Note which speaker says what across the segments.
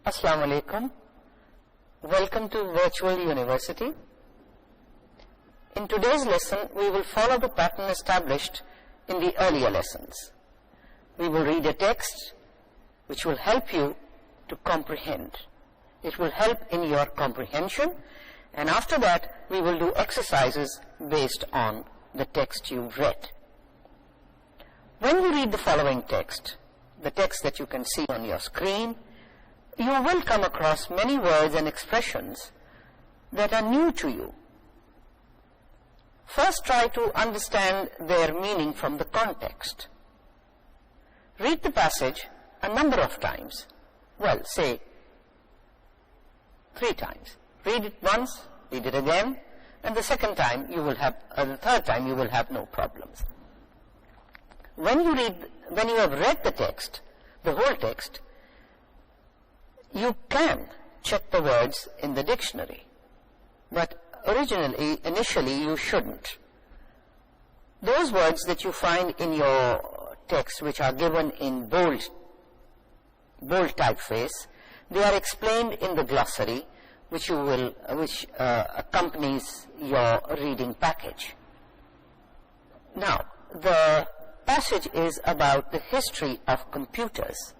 Speaker 1: Assalamu alaikum. Welcome to Virtual University. In today's lesson, we will follow the pattern established in the earlier lessons. We will read a text which will help you to comprehend. It will help in your comprehension, and after that, we will do exercises based on the text you've read. When you read the following text, the text that you can see on your screen, you will come across many words and expressions that are new to you. First, try to understand their meaning from the context. Read the passage a number of times. Well, say 3 times. Read it once, read it again, and the second time you will have, the third time you will have no problems. When you have read the text, the whole text, you can check the words in the dictionary, but initially you shouldn't. Those words that you find in your text which are given in bold typeface, they are explained in the glossary which accompanies your reading package. Now, the passage is about the history of computers.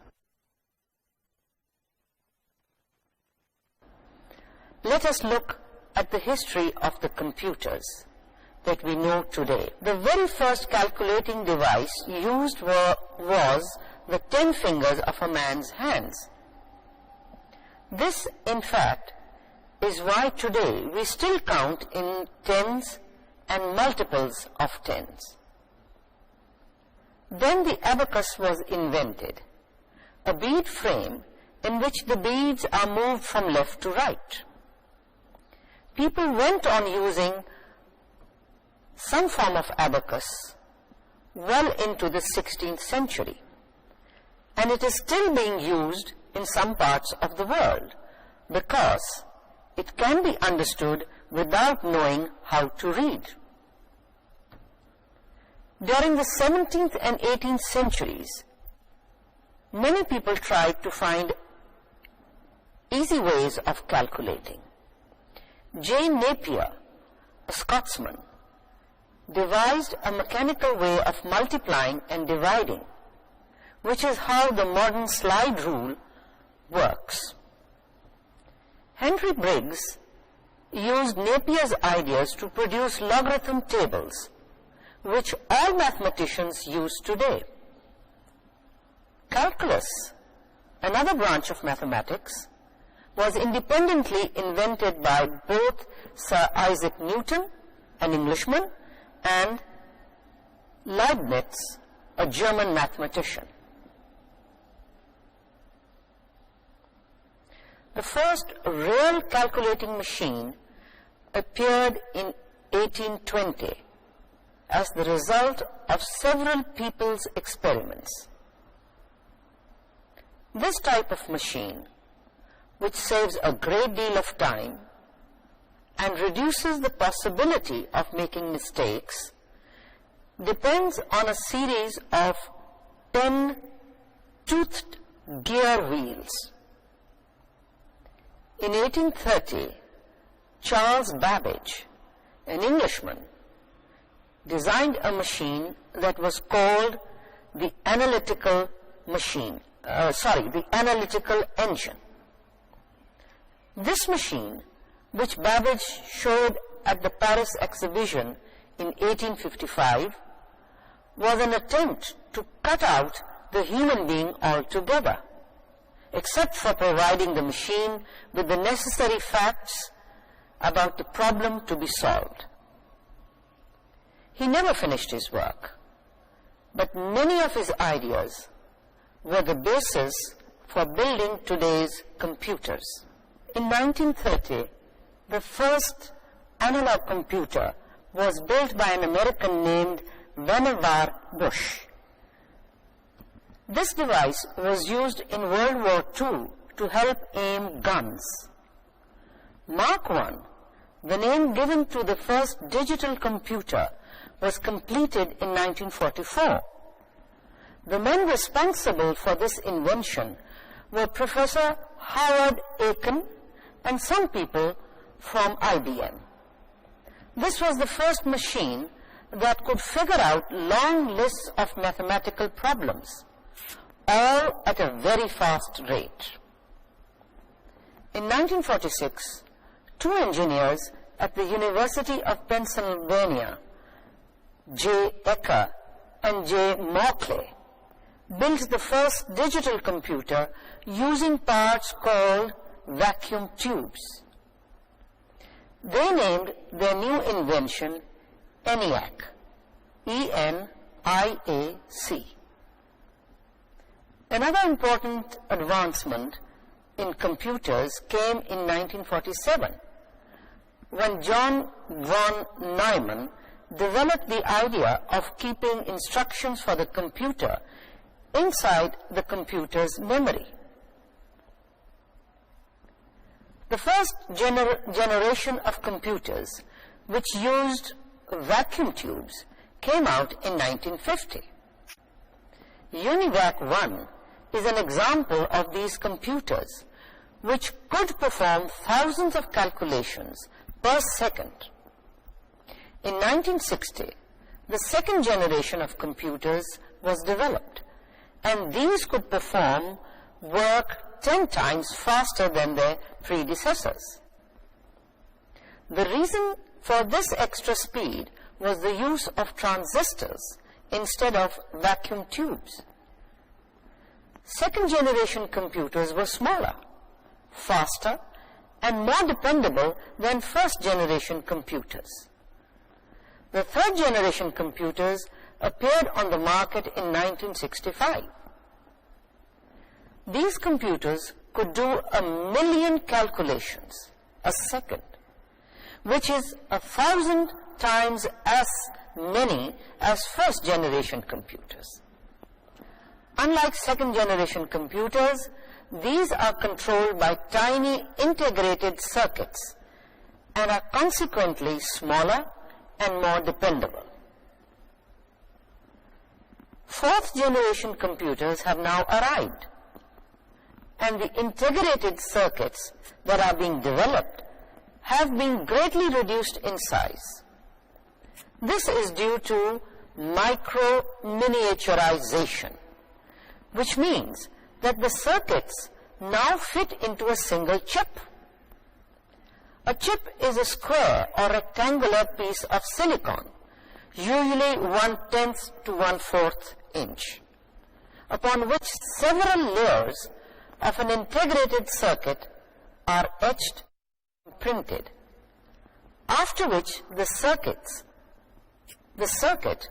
Speaker 1: Let us look at the history of the computers that we know today. The very first calculating device used was the 10 fingers of a man's hands. This, in fact, is why today we still count in tens and multiples of tens. Then the abacus was invented, a bead frame in which the beads are moved from left to right. People went on using some form of abacus well into the 16th century, and it is still being used in some parts of the world because it can be understood without knowing how to read. During the 17th and 18th centuries, many people tried to find easy ways of calculating. J. Napier, a Scotsman, devised a mechanical way of multiplying and dividing, which is how the modern slide rule works. Henry Briggs used Napier's ideas to produce logarithm tables, which all mathematicians use today. Calculus, another branch of mathematics, was independently invented by both Sir Isaac Newton, an Englishman, and Leibniz, a German mathematician. The first real calculating machine appeared in 1820 as the result of several people's experiments. This type of machine, which saves a great deal of time and reduces the possibility of making mistakes, depends on a series of 10 toothed gear wheels. In 1830, Charles Babbage, an Englishman, designed a machine that was called the analytical engine. This machine, which Babbage showed at the Paris exhibition in 1855, was an attempt to cut out the human being altogether, except for providing the machine with the necessary facts about the problem to be solved. He never finished his work, but many of his ideas were the basis for building today's computers. In 1930, the first analog computer was built by an American named Vannevar Bush. This device was used in World War II to help aim guns. Mark I, the name given to the first digital computer, was completed in 1944. The men responsible for this invention were Professor Howard Aiken, and some people from IBM. This was the first machine that could figure out long lists of mathematical problems, all at a very fast rate. In 1946, two engineers at the University of Pennsylvania, J. Ecker and J. Mauchly, built the first digital computer using parts called vacuum tubes. They named their new invention ENIAC, E-N-I-A-C. Another important advancement in computers came in 1947, when John von Neumann developed the idea of keeping instructions for the computer inside the computer's memory. The first generation of computers, which used vacuum tubes, came out in 1950. UNIVAC 1 is an example of these computers, which could perform thousands of calculations per second. In 1960, the second generation of computers was developed, and these could perform work 10 times faster than their predecessors. The reason for this extra speed was the use of transistors instead of vacuum tubes. Second generation computers were smaller, faster, and more dependable than first generation computers. The third generation computers appeared on the market in 1965. These computers could do 1,000,000 calculations a second, which is 1,000 times as many as first generation computers. Unlike second generation computers, these are controlled by tiny integrated circuits and are consequently smaller and more dependable. Fourth generation computers have now arrived, and the integrated circuits that are being developed have been greatly reduced in size. This is due to micro-miniaturization, which means that the circuits now fit into a single chip. A chip is a square or rectangular piece of silicon, usually 1/10 to 1/4 inch, upon which several layers of an integrated circuit are etched and printed, after which the circuit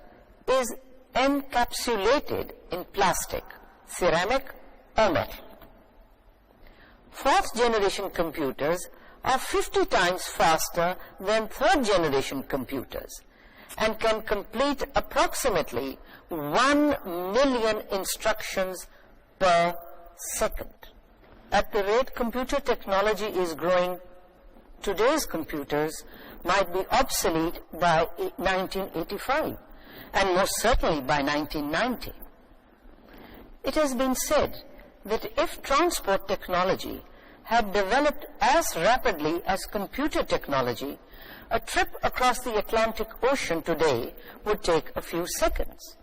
Speaker 1: is encapsulated in plastic, ceramic, or metal. Fourth generation computers are 50 times faster than third generation computers and can complete approximately 1,000,000 instructions per second. At the rate computer technology is growing, today's computers might be obsolete by 1985 and most certainly by 1990. It has been said that if transport technology had developed as rapidly as computer technology, a trip across the Atlantic Ocean today would take a few seconds.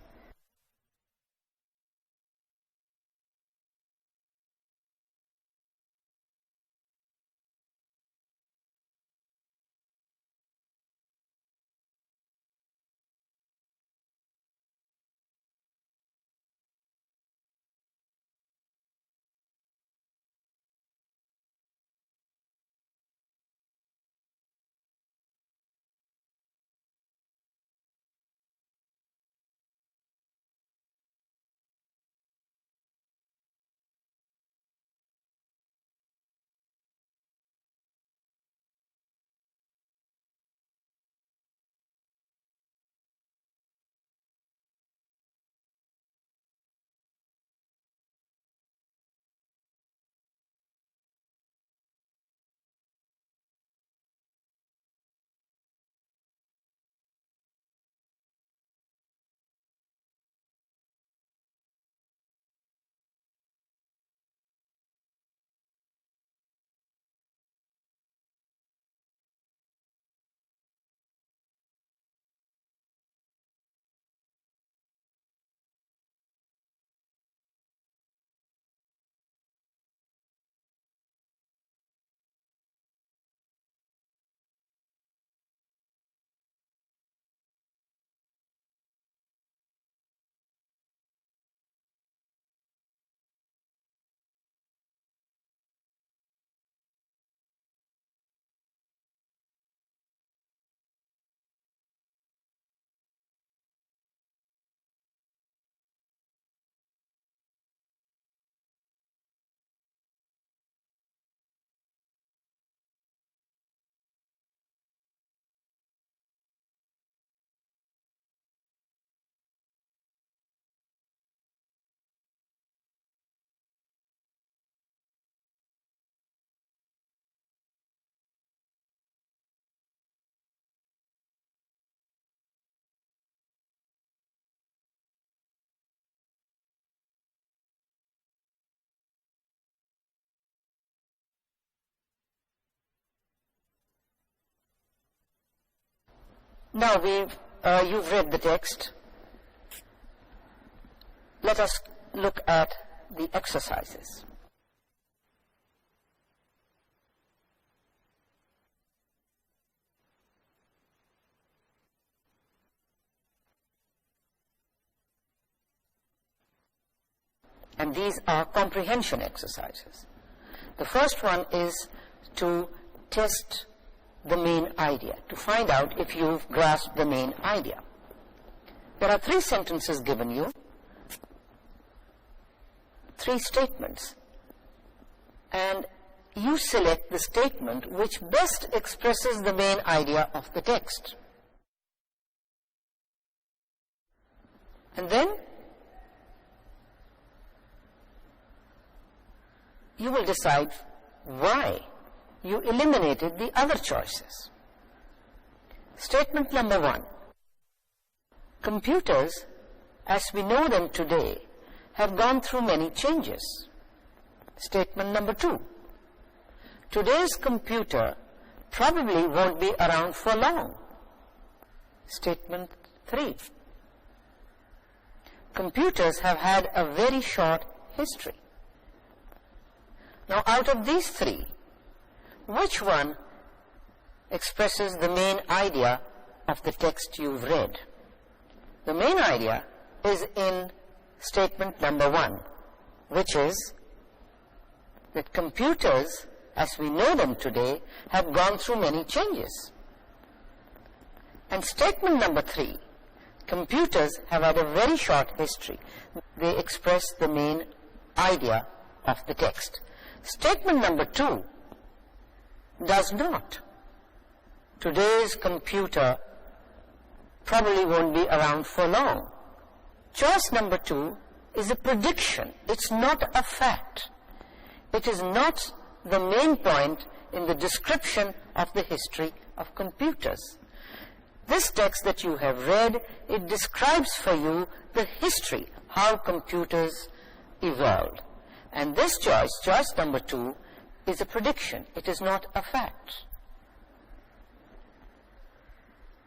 Speaker 1: Now you've read the text. Let us look at the exercises. And these are comprehension exercises. The first one is to test the main idea, to find out if you've grasped the main idea. There are 3 sentences given you, 3 statements, and you select the statement which best expresses the main idea of the text. And then you will decide why you eliminated the other choices. Statement number 1. Computers, as we know them today, have gone through many changes. Statement number 2. Today's computer probably won't be around for long. Statement 3. Computers have had a very short history. Now, out of these 3, which one expresses the main idea of the text you've read? The main idea is in statement number 1, which is that computers, as we know them today, have gone through many changes. And statement number 3, computers have had a very short history. They express the main idea of the text. Statement number 2 does not. Today's computer probably won't be around for long. Choice number 2 is a prediction. It's not a fact. It is not the main point in the description of the history of computers. This text that you have read, it describes for you the history, how computers evolved. And this choice, choice number 2, is a prediction. It is not a fact.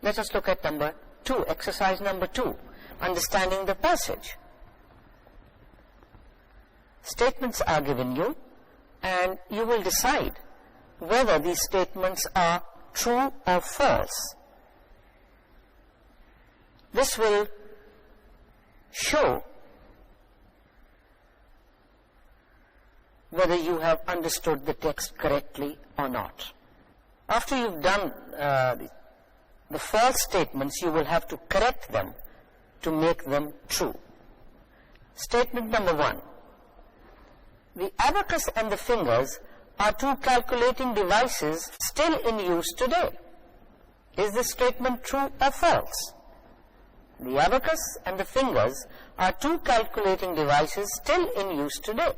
Speaker 1: Let us look at number 2, exercise number 2, understanding the passage. Statements are given you, and you will decide whether these statements are true or false. This will show whether you have understood the text correctly or not. After you've done the false statements, you will have to correct them to make them true. Statement number 1. The abacus and the fingers are 2 calculating devices still in use today. Is this statement true or false? The abacus and the fingers are 2 calculating devices still in use today.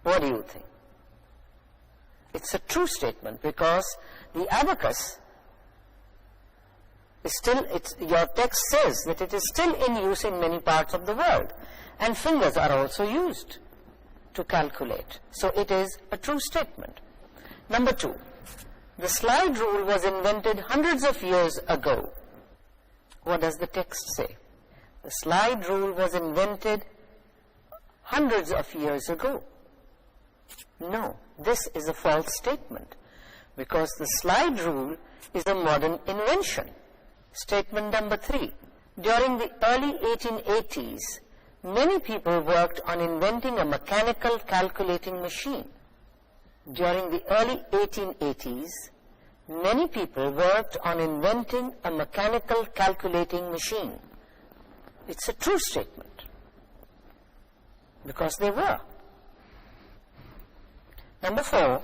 Speaker 1: What do you think? It's a true statement, because the abacus is still, your text says that it is still in use in many parts of the world, and fingers are also used to calculate. So it is a true statement. Number 2, the slide rule was invented hundreds of years ago. What does the text say? The slide rule was invented hundreds of years ago. No, this is a false statement, because the slide rule is a modern invention. Statement number 3. During the early 1880s, many people worked on inventing a mechanical calculating machine. During the early 1880s, many people worked on inventing a mechanical calculating machine. It's a true statement, because they were. Number 4,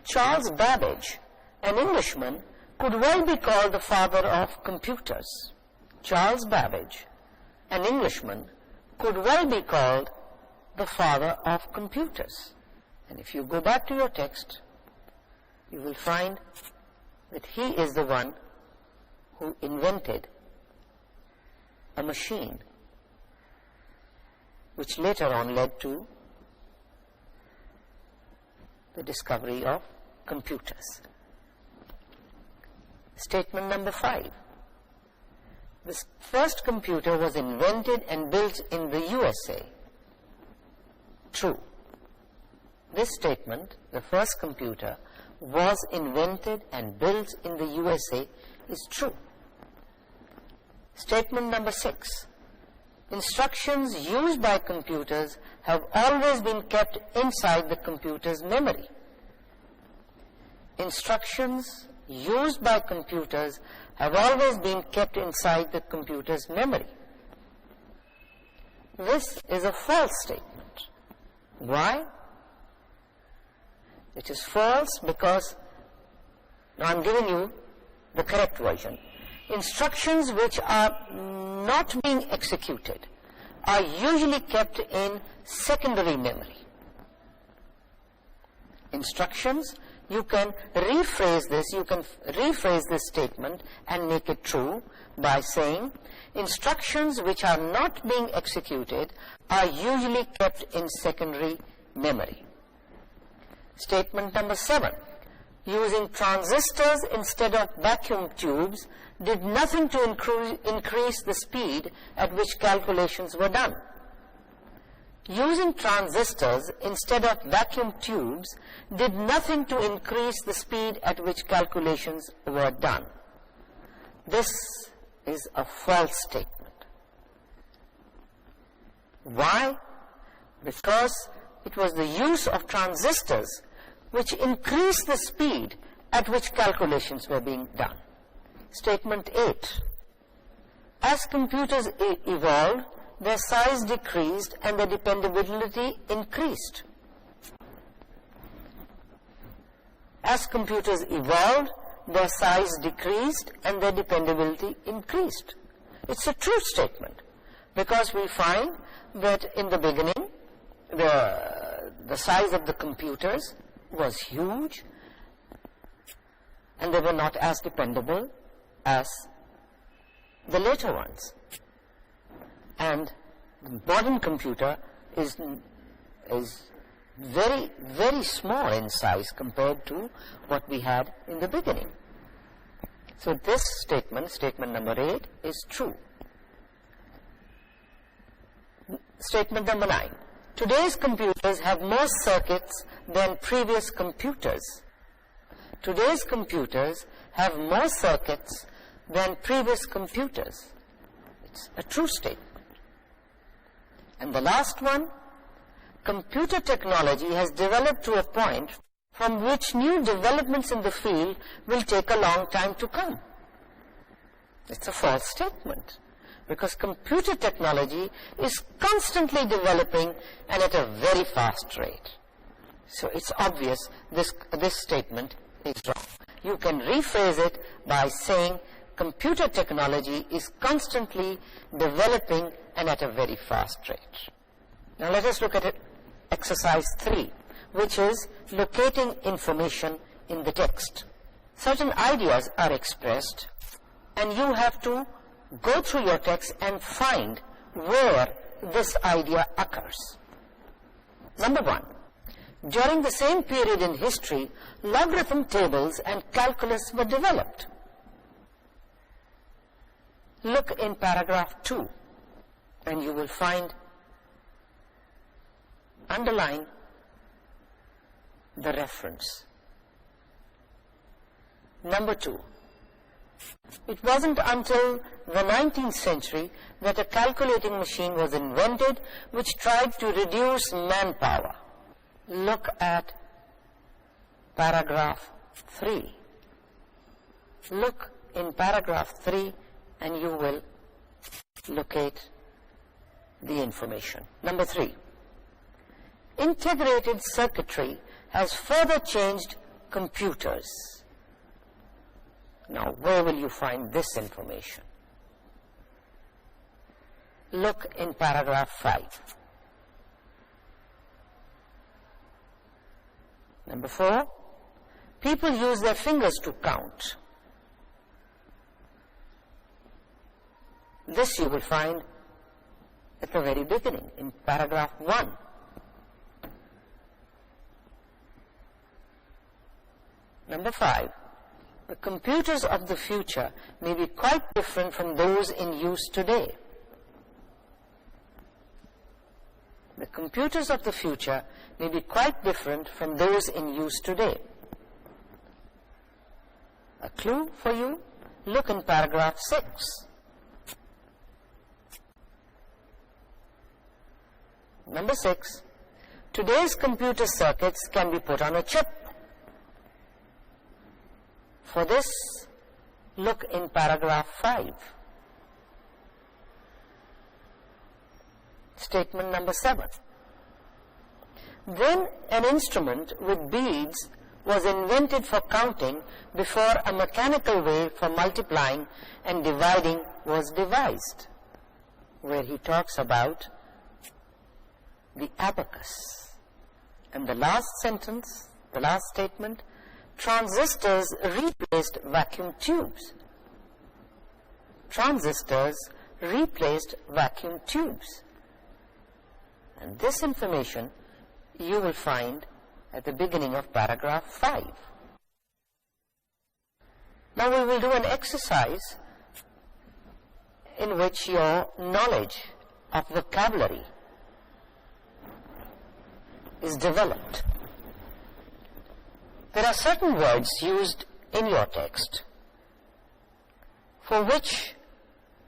Speaker 1: Charles Babbage, an Englishman, could well be called the father of computers. Charles Babbage, an Englishman, could well be called the father of computers. And if you go back to your text, you will find that he is the one who invented a machine which later on led to the discovery of computers. Statement number 5. The first computer was invented and built in the USA. True. This statement, the first computer was invented and built in the USA, is true. Statement number 6. Instructions used by computers have always been kept inside the computer's memory. Instructions used by computers have always been kept inside the computer's memory. This is a false statement. Why? It is false because, now I am giving you the correct version. Instructions which are not being executed are usually kept in secondary memory. Instructions, you can rephrase this statement and make it true by saying, instructions which are not being executed are usually kept in secondary memory. Statement number 7. Using transistors instead of vacuum tubes did nothing to increase the speed at which calculations were done. Using transistors instead of vacuum tubes did nothing to increase the speed at which calculations were done. This is a false statement. Why? Because it was the use of transistors which increased the speed at which calculations were being done. Statement 8. As computers evolved, their size decreased and their dependability increased. As computers evolved, their size decreased and their dependability increased. It's a true statement because we find that in the beginning, the size of the computers was huge and they were not as dependable as the later ones. And the modern computer is very, very small in size compared to what we had in the beginning. So this statement, statement number 8, is true. Statement number 9. Today's computers have more circuits than previous computers. Today's computers have more circuits than previous computers. It's a true statement. And the last one, computer technology has developed to a point from which new developments in the field will take a long time to come. It's a false statement because computer technology is constantly developing and at a very fast rate. So it's obvious this statement is wrong. You can rephrase it by saying computer technology is constantly developing and at a very fast rate. Now let us look at exercise 3, which is locating information in the text. Certain ideas are expressed and you have to go through your text and find where this idea occurs. Number 1. During the same period in history, logarithm tables and calculus were developed. Look in paragraph 2 and you will find, underline the reference. Number 2. It wasn't until the 19th century that a calculating machine was invented which tried to reduce manpower. Look at paragraph 3. Look in paragraph 3 and you will locate the information. Number 3. Integrated circuitry has further changed computers. Now, where will you find this information? Look in paragraph 5. Number 4. People use their fingers to count. This you will find at the very beginning in paragraph 1. Number 5. The computers of the future may be quite different from those in use today. The computers of the future may be quite different from those in use today. A clue for you? Look in paragraph 6. Number 6. Today's computer circuits can be put on a chip. For this, look in paragraph 5. Statement number 7. Then an instrument with beads was invented for counting before a mechanical way for multiplying and dividing was devised, where he talks about the abacus. And the last sentence, the last statement, transistors replaced vacuum tubes. Transistors replaced vacuum tubes. And this information you will find at the beginning of paragraph 5. Now we will do an exercise in which your knowledge of vocabulary is developed. There are certain words used in your text for which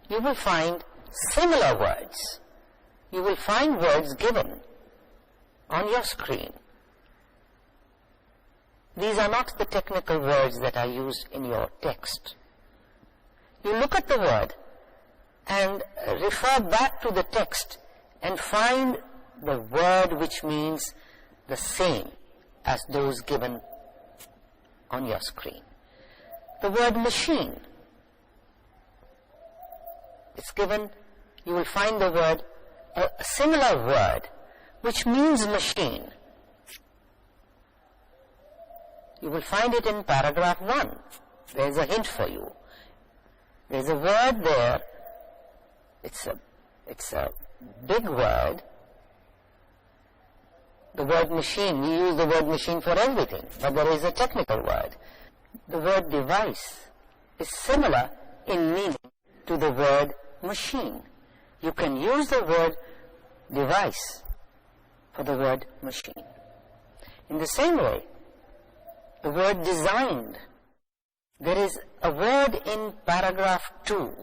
Speaker 1: you will find similar words. You will find words given on your screen. These are not the technical words that are used in your text. You look at the word and refer back to the text and find the word which means the same as those given on your screen. The word machine, it's given, you will find the word, a similar word which means machine. You will find it in paragraph 1. There is a hint for you. There is a word there. It's a big word. The word machine, we use the word machine for everything, but there is a technical word. The word device is similar in meaning to the word machine. You can use the word device for the word machine. In the same way, the word designed, there is a word in paragraph 2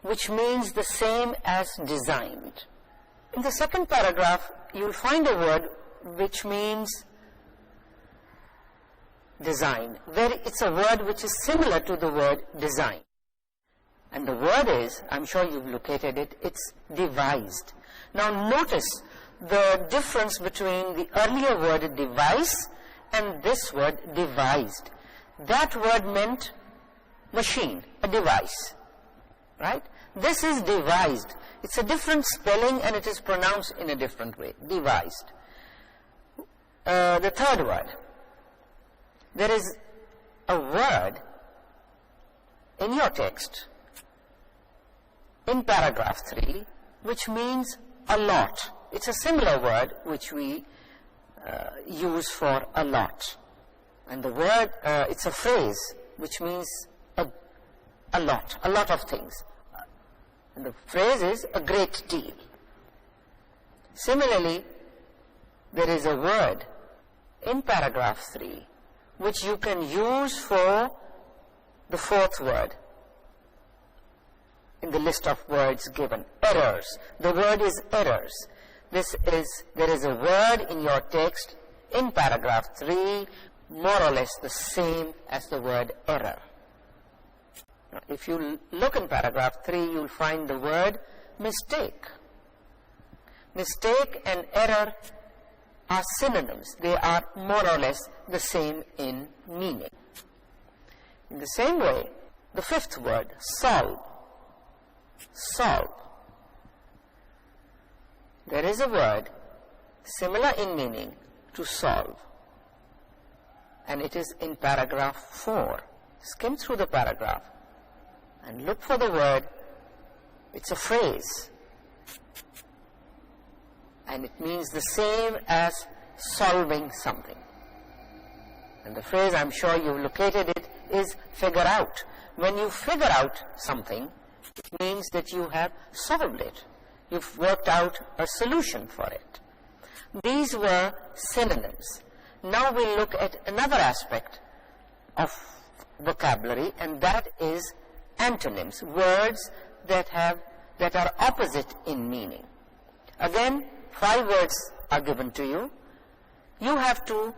Speaker 1: which means the same as designed. In the second paragraph, you will find a word which means design. It's a word which is similar to the word design. And the word is, I'm sure you've located it, it's devised. Now notice the difference between the earlier word device and this word devised. That word meant machine, a device, right? This is devised. It's a different spelling and it is pronounced in a different way, devised. The third word, there is a word in your text in paragraph 3 which means a lot. It's a similar word which we use for a lot. And the word, it's a phrase which means a lot of things. And the phrase is a great deal. Similarly, there is a word in paragraph 3 which you can use for the fourth word in the list of words given, errors. The word is errors. There is a word in your text in paragraph 3 more or less the same as the word error. Now, if you look in paragraph 3, you'll find the word mistake. Mistake and error are synonyms. They are more or less the same in meaning. In the same way, the fifth word, solve. Solve. There is a word similar in meaning to solve, and it is in paragraph 4. Skim through the paragraph and look for the word. It's a phrase and it means the same as solving something. And the phrase, I'm sure you've located it, is figure out. When you figure out something, it means that you have solved it. You've worked out a solution for it. These were synonyms. Now we'll look at another aspect of vocabulary, and that is antonyms, words that are opposite in meaning. Again, 5 words are given to you. You have to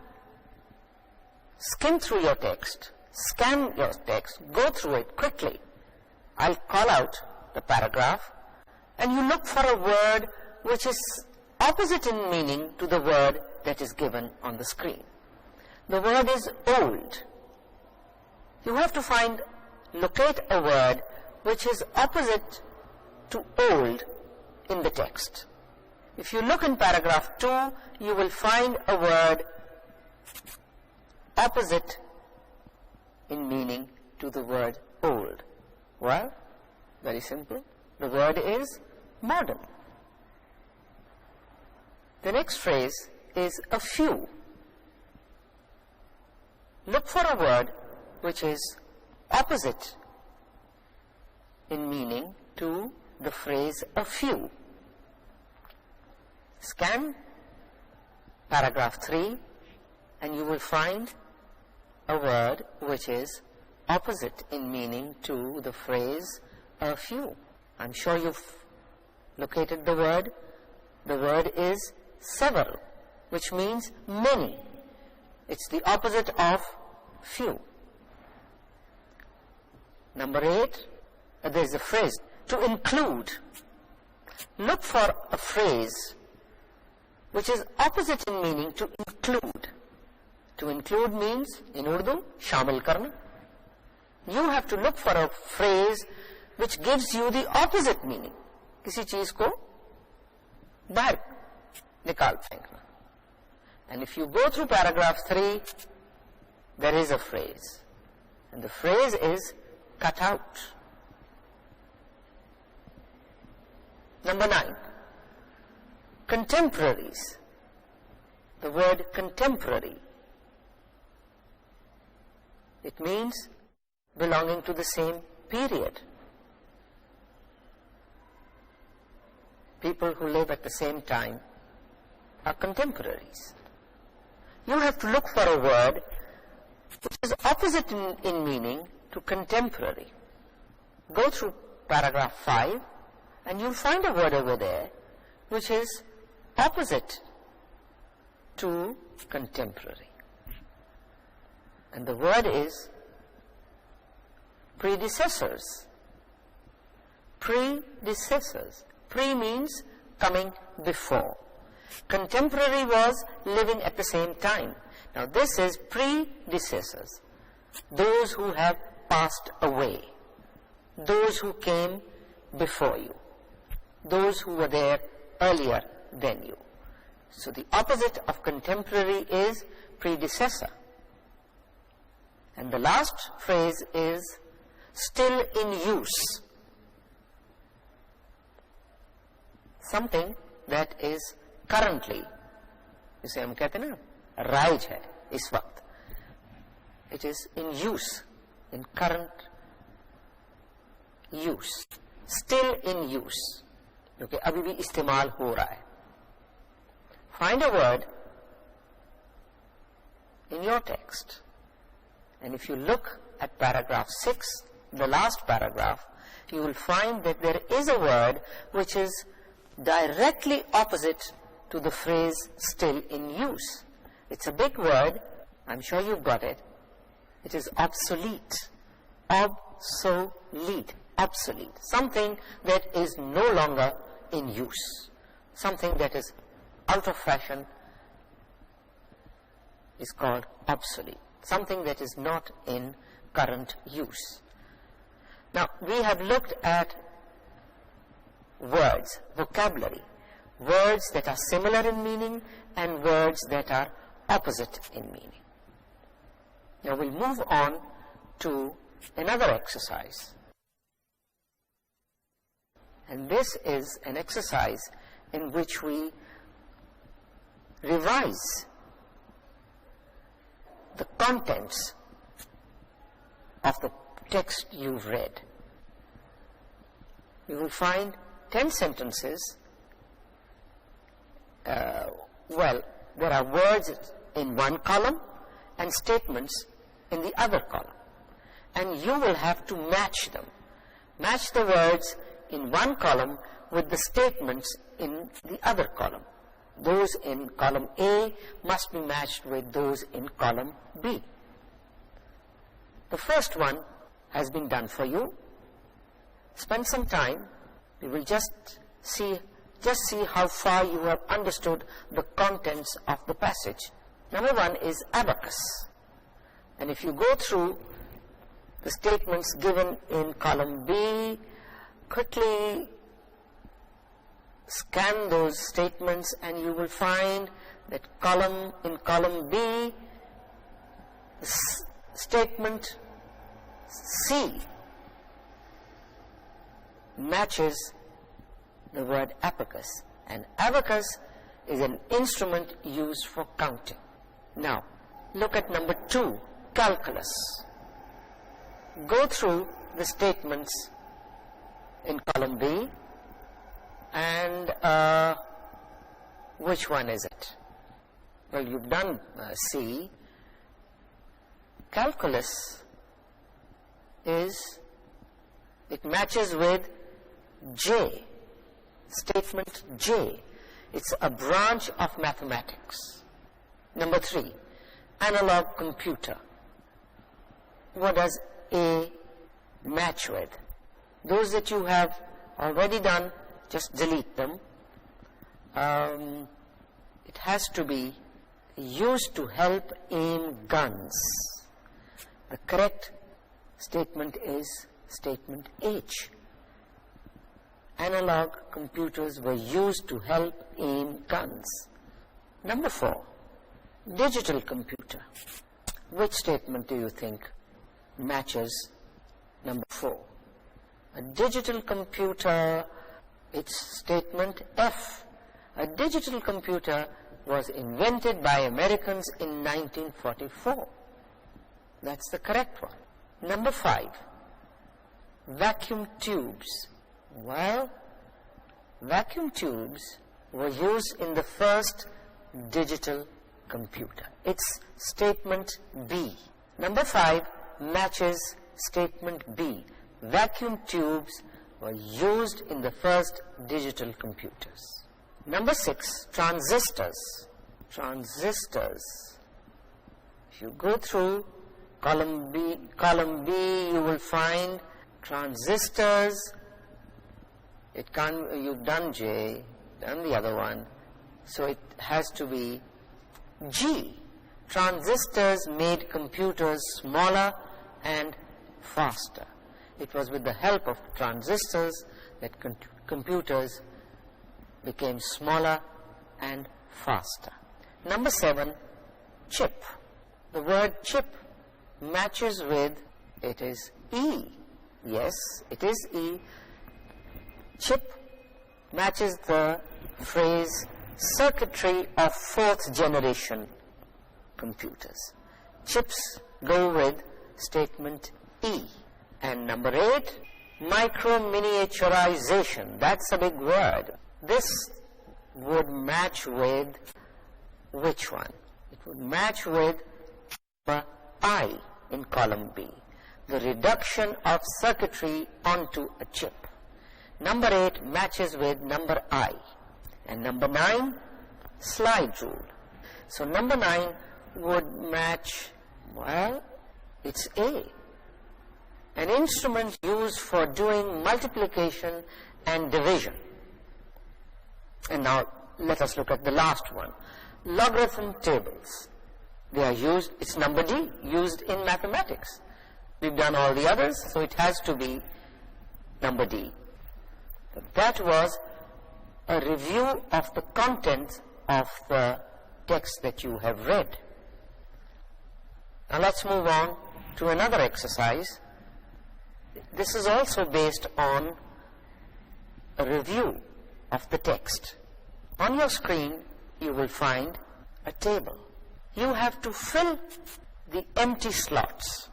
Speaker 1: skim through your text, scan your text, go through it quickly. I'll call out the paragraph, and you look for a word which is opposite in meaning to the word that is given on the screen. The word is old. You have to locate a word which is opposite to old in the text. If you look in paragraph 2, you will find a word opposite in meaning to the word old. Well, very simple. The word is modern. The next phrase is a few. Look for a word which is opposite in meaning to the phrase a few. Scan paragraph 3 and you will find a word which is opposite in meaning to the phrase a few. I'm sure you've located the word. The word is several, which means many. It's the opposite of few. Number 8, there's a phrase, to include. Look for a phrase which is opposite in meaning to include. To include means, in Urdu, shamil karna. You have to look for a phrase which gives you the opposite meaning. किसी चीज को बाहर निकाल फेंकना. And if you go through paragraph 3, there is a phrase. And the phrase is cut out. Number 9, contemporaries. The word contemporary, it means belonging to the same period. People who live at the same time are contemporaries. You have to look for a word which is opposite in meaning to contemporary. Go through paragraph 5 and you'll find a word over there which is opposite to contemporary. And the word is predecessors. Predecessors. Pre means coming before. Contemporary was living at the same time. Now this is predecessors. Those who have passed away. Those who came before you. Those who were there earlier than you. So the opposite of contemporary is predecessor. And the last phrase is still in use. Something that is currently, जिसे हम कहते हैं ना, rise है इस वक्त. It is in use, in current use, still in use, जो कि अभी भी इस्तेमाल हो रहा है. Find a word in your text, and if you look at paragraph 6, the last paragraph, you will find that there is a word which is directly opposite to the phrase still in use. It's a big word. I'm sure you've got it. It is obsolete. Obsolete. Obsolete. Something that is no longer in use. Something that is out of fashion is called obsolete. Something that is not in current use. Now, we have looked at words, vocabulary, words that are similar in meaning and words that are opposite in meaning. Now we'll move on to another exercise. And this is an exercise in which we revise the contents of the text you've read. You will find 10 sentences. Well, there are words in one column and statements in the other column. And you will have to match them. Match the words in one column with the statements in the other column. Those in column A must be matched with those in column B. The first one has been done for you. Spend some time. We will just see how far you have understood the contents of the passage. Number one is abacus. And if you go through the statements given in column B, quickly scan those statements and you will find that in column B, statement C matches the word abacus, and abacus is an instrument used for counting. Now, look at number 2, calculus. Go through the statements in column B, and which one is it? Well, you've done C. Calculus it matches with J, statement J. It's a branch of mathematics. Number 3, analog computer. What does A match with? Those that you have already done, just delete them. It has to be used to help aim guns. The correct statement is statement H. Analog computers were used to help aim guns. Number 4, digital computer. Which statement do you think matches number 4? A digital computer, it's statement F. A digital computer was invented by Americans in 1944. That's the correct one. Number 5, vacuum tubes. Well, vacuum tubes were used in the first digital computer. It's statement B. Number 5 matches statement B. Vacuum tubes were used in the first digital computers. Number 6, transistors. Transistors. If you go through column B, you will find transistors. You've done J, done the other one, so it has to be G. Transistors made computers smaller and faster. It was with the help of transistors that computers became smaller and faster. Number 7, chip. The word chip matches with, it is E. Yes, it is E. Chip matches the phrase circuitry of 4th generation computers. Chips go with statement E. And number 8, micro-miniaturization. That's a big word. This would match with which one? It would match with number I in column B. The reduction of circuitry onto a chip. Number 8 matches with number I. And number 9, slide rule. So number 9 would match, well, it's A. An instrument used for doing multiplication and division. And now let us look at the last one. Logarithm tables. They are used, it's number D, used in mathematics. We've done all the others, so it has to be number D. That was a review of the content of the text that you have read. Now let's move on to another exercise. This is also based on a review of the text. On your screen, you will find a table. You have to fill the empty slots.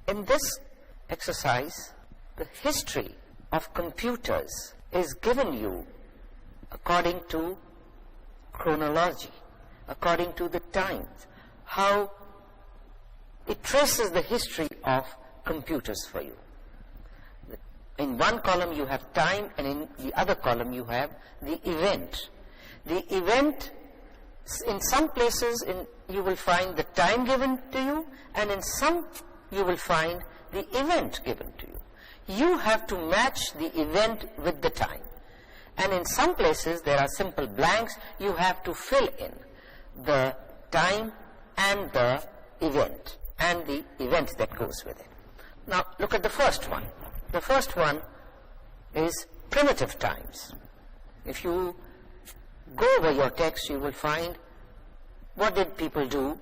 Speaker 1: In this exercise, the history of computers is given you according to chronology, according to the times, how it traces the history of computers for you. In one column you have time, and in the other column you have the event. The event, in some places you will find the time given to you, and in some you will find the event given to you. You have to match the event with the time. And in some places there are simple blanks. You have to fill in the time and the event that goes with it. Now look at the first one. The first one is primitive times. If you go over your text, you will find what did people do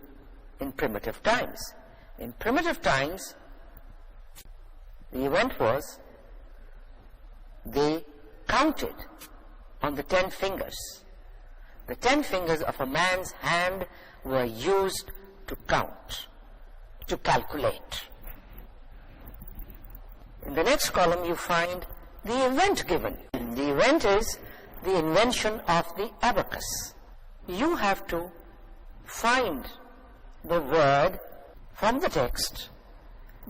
Speaker 1: in primitive times. In primitive times, the event was they counted on the 10 fingers. The 10 fingers of a man's hand were used to count, to calculate. In the next column you find the event given. The event is the invention of the abacus. You have to find the word from the text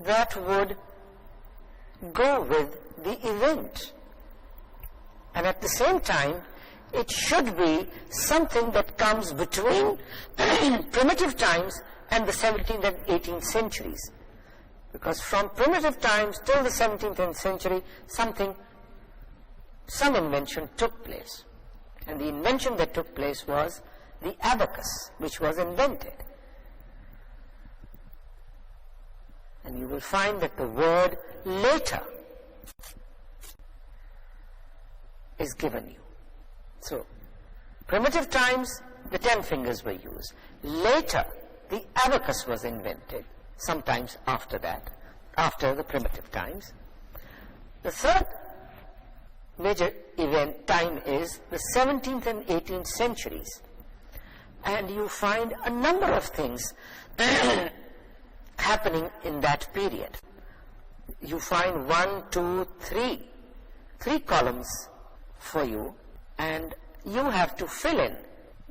Speaker 1: that would go with the event. And at the same time, it should be something that comes between primitive times and the 17th and 18th centuries. Because from primitive times till the 17th century, some invention took place. And the invention that took place was the abacus, which was invented. And you will find that the word later is given you. So, primitive times, the 10 fingers were used. Later, the abacus was invented, sometimes after that, after the primitive times. The third major time is the 17th and 18th centuries. And you find a number of things happening in that period. You find 1, 2, 3 columns for you, and you have to fill in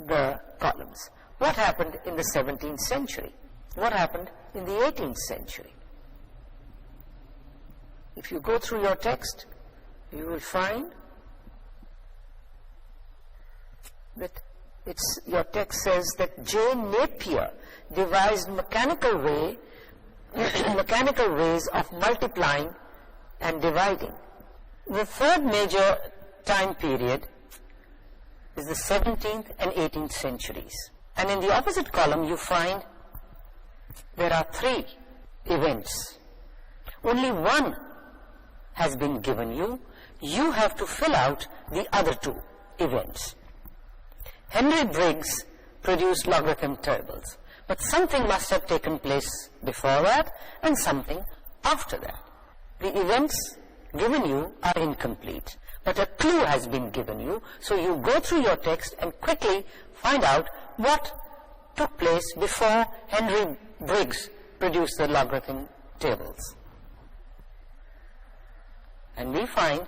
Speaker 1: the columns. What happened in the 17th century? What happened in the 18th century? If you go through your text, you will find that your text says that J. Napier devised mechanical ways of multiplying and dividing. The third major time period is the 17th and 18th centuries. And in the opposite column you find there are 3 events. Only one has been given you. You have to fill out the other 2 events. Henry Briggs produced logarithm tables, but something must have taken place before that and something after that. The events given you are incomplete, but a clue has been given you, so you go through your text and quickly find out what took place before Henry Briggs produced the logarithm tables. And we find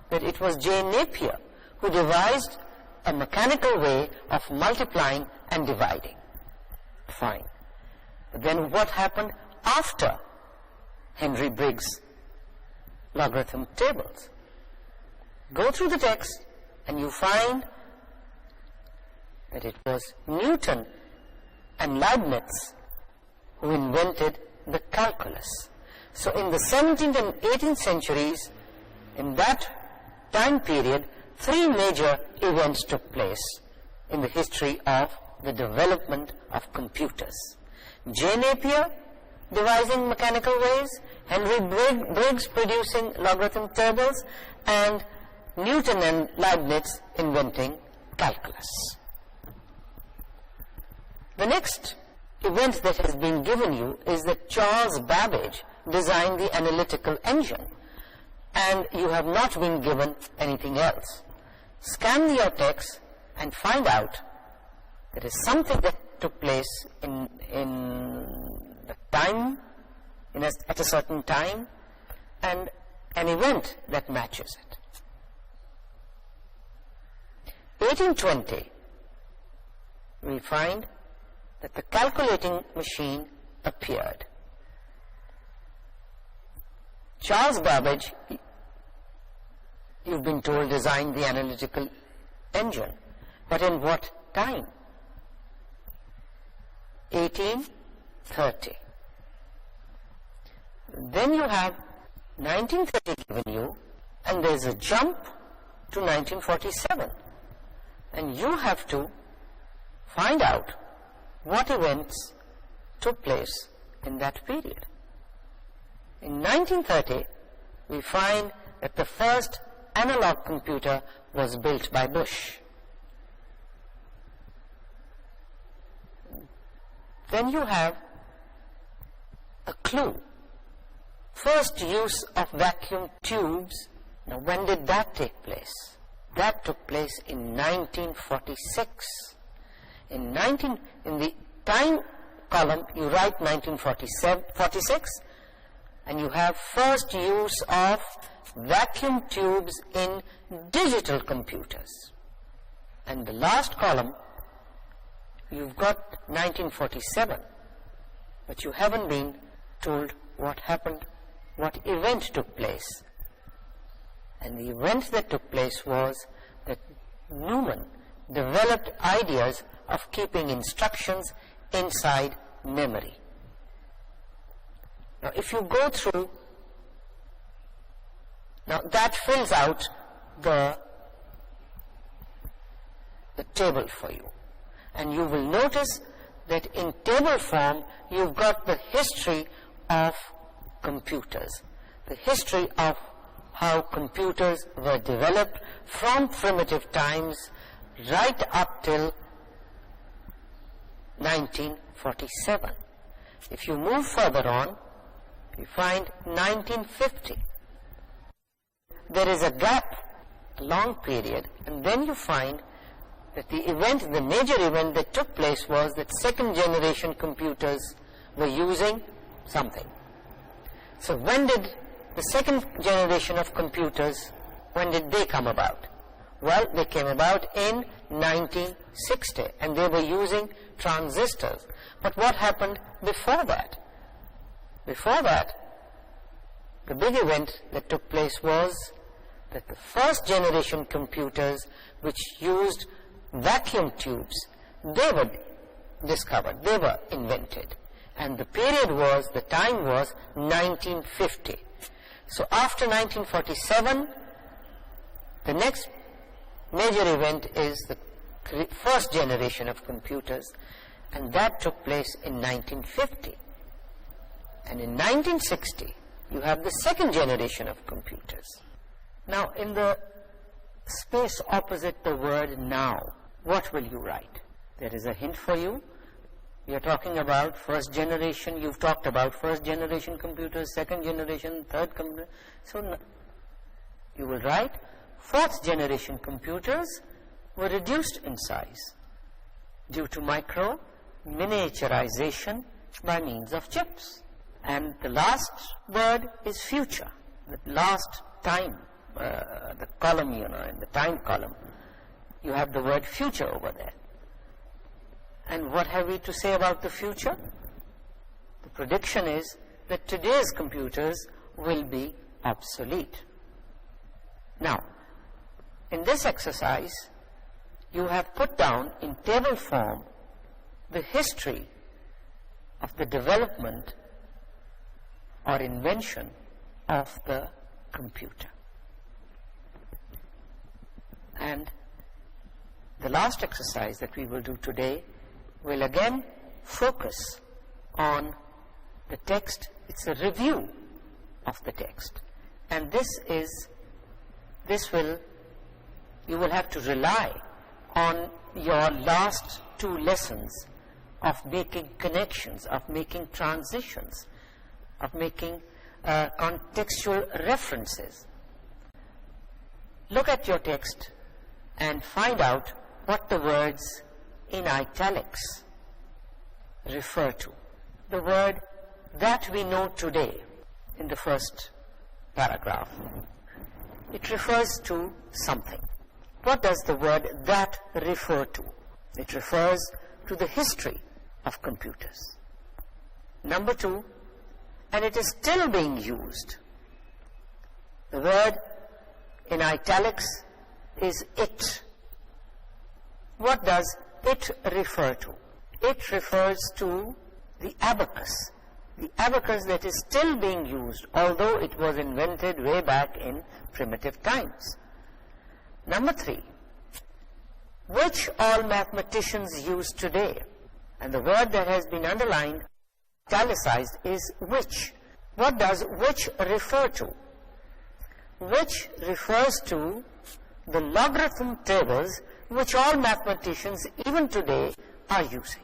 Speaker 1: that it was J. Napier who devised a mechanical way of multiplying and dividing. Fine. But then what happened after Henry Briggs' logarithm tables? Go through the text and you find that it was Newton and Leibniz who invented the calculus. So in the 17th and 18th centuries, in that time period, 3 major events took place in the history of the development of computers. J. Napier devising mechanical ways, Henry Briggs producing logarithm tables, and Newton and Leibniz inventing calculus. The next event that has been given you is that Charles Babbage designed the analytical engine, and you have not been given anything else. Scan your text and find out there is something that took place in the time at a certain time and an event that matches it. 1820, we find that the calculating machine appeared. Charles Babbage, you've been told, designed the analytical engine. But in what time? 1830. Then you have 1930 given you, and there's a jump to 1947. And you have to find out what events took place in that period. In 1930, we find that the first analog computer was built by Bush. Then you have a clue. First use of vacuum tubes. Now, when did that take place? That took place in 1946. In the time column, you write 1946, and you have first use of vacuum tubes in digital computers. And the last column, you've got 1947, but you haven't been told what happened, what event took place. And the event that took place was that Newman developed ideas of keeping instructions inside memory. Now, if you go through, now that fills out the table for you. And you will notice that in table form, you've got the history of computers, the history of how computers were developed from primitive times right up till 1947. If you move further on, you find 1950. There is a gap, a long period, and then you find that the major event that took place was that second generation computers were using something. So when did the second generation of computers, when did they come about? Well, they came about in 1960, and they were using transistors. But what happened before that? Before that, the big event that took place was that the first generation computers, which used vacuum tubes, they were discovered, they were invented. And the period was, the time was 1950. So after 1947, the next major event is the first generation of computers, and that took place in 1950. And in 1960, you have the second generation of computers. Now, in the space opposite the word now, what will you write? There is a hint for you. You're talking about first generation, you've talked about first generation computers, second generation, third computer. So you will write fourth generation computers were reduced in size due to micro miniaturization by means of chips. And the last word is future, the last time, the column, in the time column, you have the word future over there. And what have we to say about the future? The prediction is that today's computers will be obsolete. Now, in this exercise, you have put down in table form the history of the development or invention of the computer. And the last exercise that we will do today will again focus on the text. It's a review of the text. And you will have to rely on your last two lessons of making connections, of making transitions, of making contextual references. Look at your text and find out what the words in italics refer to. The word that we know today in the first paragraph, it refers to something. What does the word that refer to? It refers to the history of computers. Number 2, and it is still being used. The word in italics is it. What does it refer to? It refers to the abacus that is still being used, although it was invented way back in primitive times. Number 3, which all mathematicians use today. And the word that has been underlined, italicized, is which. What does which refer to? Which refers to the logarithm tables which all mathematicians even today are using.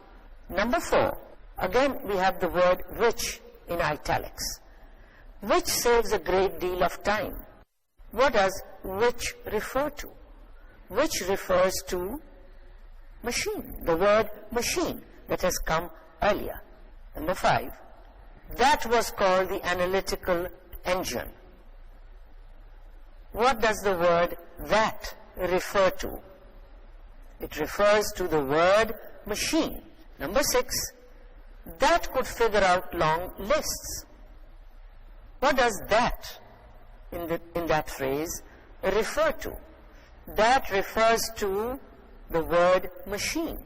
Speaker 1: Number 4, again we have the word which in italics. Which saves a great deal of time. What does which refer to? Which refers to machine, the word machine that has come earlier. Number 5, that was called the analytical engine. What does the word that refer to? It refers to the word machine. Number 6, that could figure out long lists. What does that in that phrase refer to? That refers to the word machine.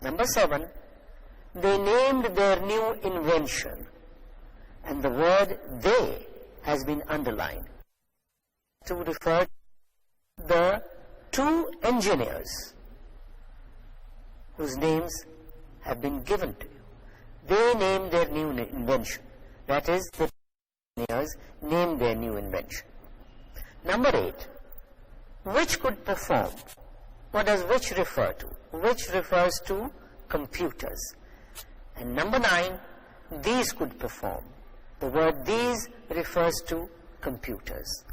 Speaker 1: Number 7, they named their new invention, and the word they has been underlined to refer to the 2 engineers whose names have been given to you. They named their new invention. That is, the engineers named their new invention. Number 8, which could perform. What does which refer to? Which refers to computers. And number 9, these could perform. The word these refers to computers.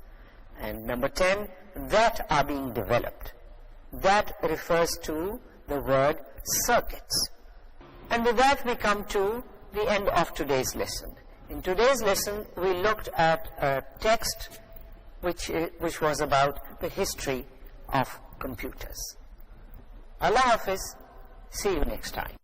Speaker 1: And number 10, that are being developed. That refers to the word circuits. And with that we come to the end of today's lesson. In today's lesson we looked at a text which was about the history of computers. Allah Hafiz, see you next time.